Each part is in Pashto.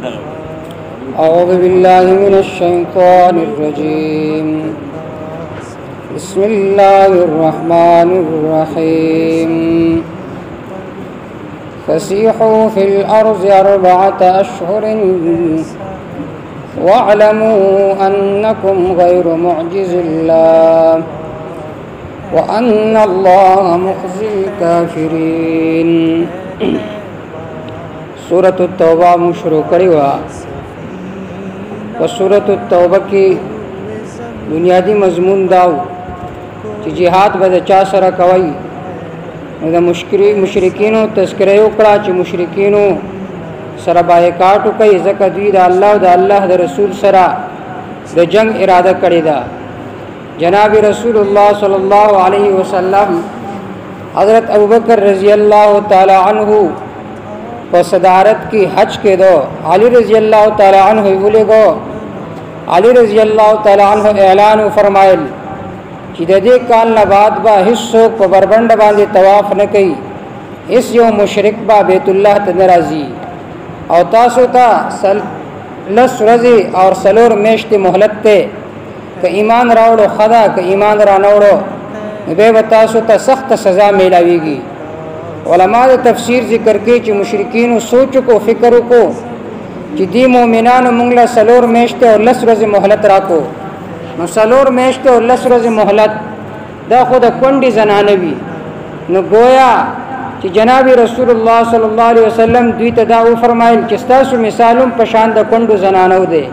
اعوذ باللہ من الشیطان الرجیم بسم اللہ الرحمن الرحیم فسیحوا فی الارض 4 اشہر واعلموا انکم غیر معجز اللہ وان اللہ مخزی الکافرین۔ سورة التوبہ شروع کری ہوا و سورة التوبہ کی بنیادی مضمون داو چې جہاد به د چا سره کوي، نو د مشرکینو تذکره وکړه چې مشرکینو سره بایکاټ وکړي، ځکه دوی د الله او د الله د رسول سره د جنگ اراده کړې ده۔ جناب رسول الله صلی الله علیه وسلم حضرت ابوبکر رضی اللہ تعالی عنہ په صدارت کی حج کې دو علی رضی اللہ تعالی عنہ ویلے گو، علی رضی اللہ تعالی عنہ اعلان فرمایل چې د دې کال نه بعد به هیڅ څوک په بربند باندې طواف نه کوي، هیڅ یو مشرک به بیت الله ته نه راځي، او تاسو ته 10 ورځې او 4 میاشتې مهلت ته، که ایمان راوړو خدا، که ایمان را نه وړو به تاسو ته سخت سزا میلاویږي۔ علماء تفسیر ذکر کې چې مشرکین سوچ کو فکر کو چې دی مؤمنانو موږ له 4 میاشتې او 10 ورځې مهلت راکو، نو 4 میاشتې او 10 ورځې مهلت دا خو د کونډې زنانه وي، نو گویا چې جناب رسول الله صلی الله علیه وسلم دوی ته دا وفرمایل چې تاسو مثالم په شان د کونډو زنانو دی،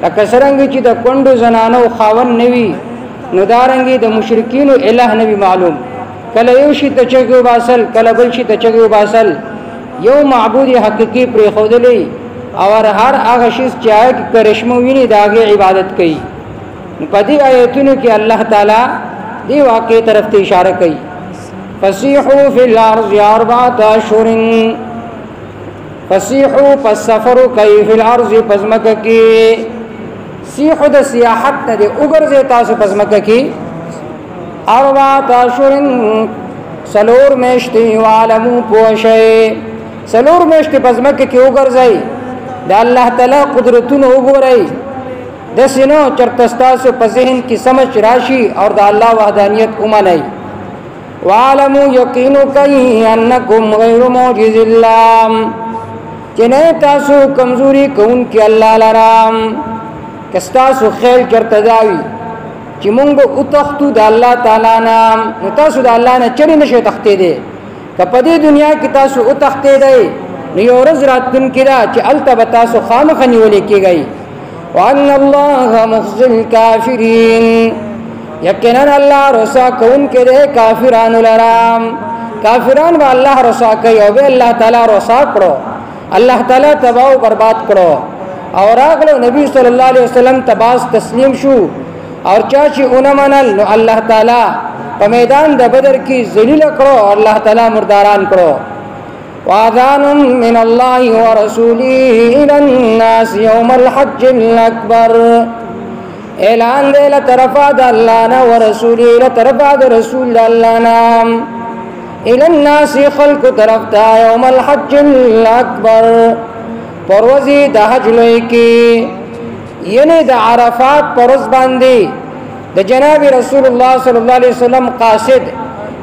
لکه څرنګه چې د کونډو زنانو خاون نوي، نو دارنګي د مشرکینو الہ نبی معلوم، کله یو شي ته چغو باسل، کله بل شي ته چغو باسل، یو معبود حقیقی پر خودلې او هر هغه شی چې کرشمو ویني داغه عبادت کوي۔ په دې آیتونو کې الله تعالی دی واقع طرف ته اشاره کوي، فسیحوا فی الارض 4 اشهر، فسیحوا فسفر کوي فی الارض پزمکه کې، سیحو د سیاحت نه دی وګرځي تاسو پزمکه کې 4 اشهر 4 میاشتې، وعلموا پوښي 4 میاشتې پزمکه کې وګرځي د الله تعالی قدرتونو وګورئ، د سينو چرتستاسو په ذهن کې سمجھ راشي او د الله وحدانیت ومنئ، وعلموا یقینو کوي انکم غیر معجز الله، چې نه تاسو کمزوري کون کې الله لرام، کستاسو خیل چرته داوي چې مونږ او تختو د الله تعالی نام، نو تاسو د الله نه چری نشئ تختې دي، که په دې دنیا کې تاسو او تختې دی نو یو ورځ راتلون کې دا چې الته تاسو خامخا نیولې کېږئ، وان الله مخزي الکافرین، یقینا الله رسوا کون کې دی کافرانو لرام، کافران به الله رسوا کوي او به الله تعالی رسوا کړو، الله تعالی تباہ او برباد کړو، اور اغلو نبی صلی الله علیه وسلم تباس تسلیم شو، اور چاچی اونہ منل نو اللہ تعالی په میدان د بدر کی ذلیل کړو، اللہ تعالی مرداران کړو۔ واذان من الله ورسوله الى الناس يوم الحج الاکبر، اعلان دے له طرفا د الله نه او رسوله له طرفا د رسول الله نام، الى الناس خلق طرف تا يوم الحج الاکبر، پروزی د حج لوی کی، یعنی د عرفات پروز باندې د جناب رسول الله صلی الله علیه وسلم قاصد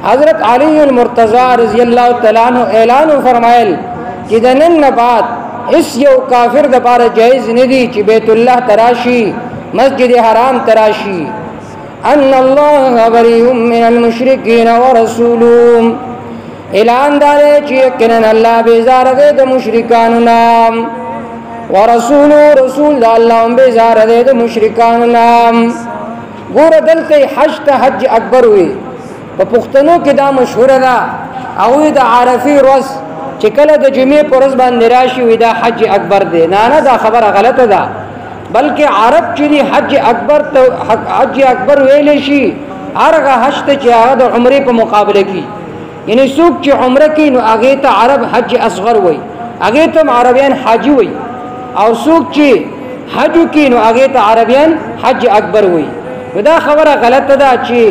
حضرت علی المرتضی رضی اللہ تعالی عنہ اعلان فرمایل چې د نن بعد اس یو کافر د بار جایز ندی چې بیت الله تراشی، مسجد حرام تراشی، ان الله بریء من المشرکین ورسوله، اعلان دار چې یقینا الله بیزار دی د مشرکانو نام، ورسول رسول الله هم بیزار دی د مشرکانو نام۔ ګور دلته حج ته حج اکبر وي، په پښتنو کې دا مشهور ده، او د عرفی ورځ چې کله د جمعې پر ورځ باندې راشي وي دا حج اکبر دی، نه دا خبره غلطه ده، بلکې عرب چې حج اکبر ته حج اکبر ویل شي هغه حج ته چې هغه د عمرې په مقابله کې، یعنی څوک چې عمره کوي نو هغه ته عرب حج اصغر وي، هغه ته عربیان حاجی وي، او څوک چې حج کوي نو هغه ته عربیان حج اکبر وي، دا خبره غلطه ده چې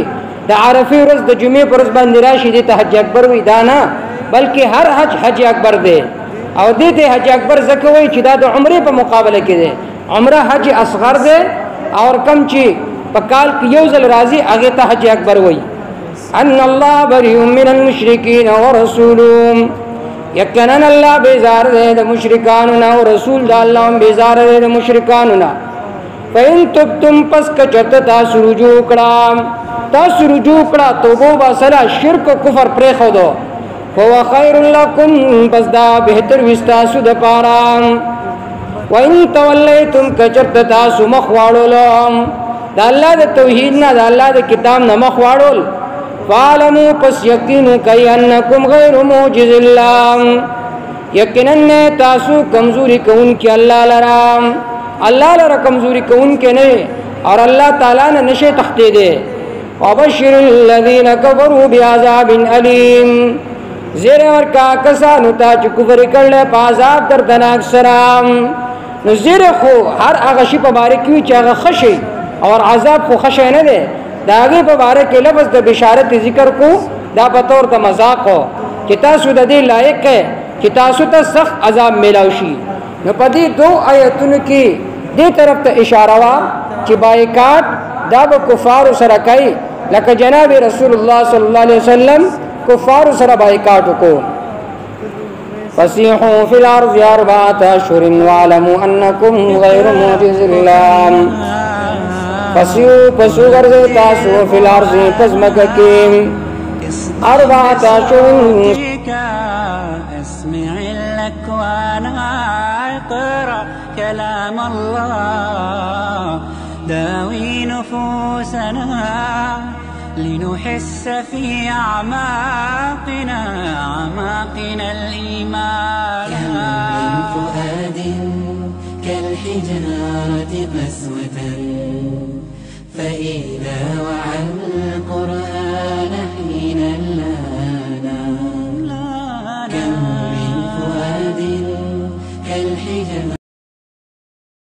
د عرفه ورځ د جمعې پر ورځ باندې راشي دي ته حج اکبر وي، دا نه، بلکې هر حج حج اکبر دی، او دې ته حج اکبر ځکه وایي چې دا د عمرې په مقابله کې دی. عمره حج اصغر دی او کم چې په کال کې یو ځل راځي هغې ته حج اکبر وایي. ان الله بریء من المشرکین ورسوله، یقینا الله بیزار دی د مشرکانو نه او رسول د الله هم بیزار دی د مشرکانو نه. فإن تبتم پس که چرته تاسو رجوع کړه توبه وباسله شرک و کفر پرېښودو فهو خیر لکم پس دا بهتر وي ستاسو دپاره. وإن تولیتم که چرته تاسو مخ واړولو د الله د توحید نه د الله د کتاب نه مخ واړول فاعلموا پس یقین وکئ انکم غیر معجز الله، یقینا تاسو کمزوری کوونکي الله لره کمزوری کوونکي نه اور الله تعالی نه نشئ تښتېدی. وبشر الذین کفروا بعذاب علیم، زیر ورکا کسانو ته چې کفر کړل په عذاب دردناک سره. نو زیر خو هر هغه شي په باره کې وي چې هغه ښه شي اور عذاب خو ښه شی نه دی. د هغې په باره کې لفظ د بشارت ذکر کو دا په طور د مذاق و چې تاسو د دې لایق ہے چې تاسو ته سخت عذاب میلاو شي. نو په دې دو آیتونو کې دې طرف ته اشاره وه چې بایکاټ دا به کفارو سره کوي لکه جناب رسول الله صلی الله علیه وسلم کفارو سره بایکاټ وکړو. فسیحوا فی الارض اربعة اشهر واعلموا انکم غیر معجز الله. پسو گرزے تاسو فی الارض پس مکہ کی اربعة اشهر. اسمع الاکوان اقرأ کلام اللہ داوی نفوسنا لنحس في أعماقنا الإيمان. كم من فؤاد كالحجارة قسوة فإذا وعى القرآن حينا لانا. كم من فؤاد كالحجارة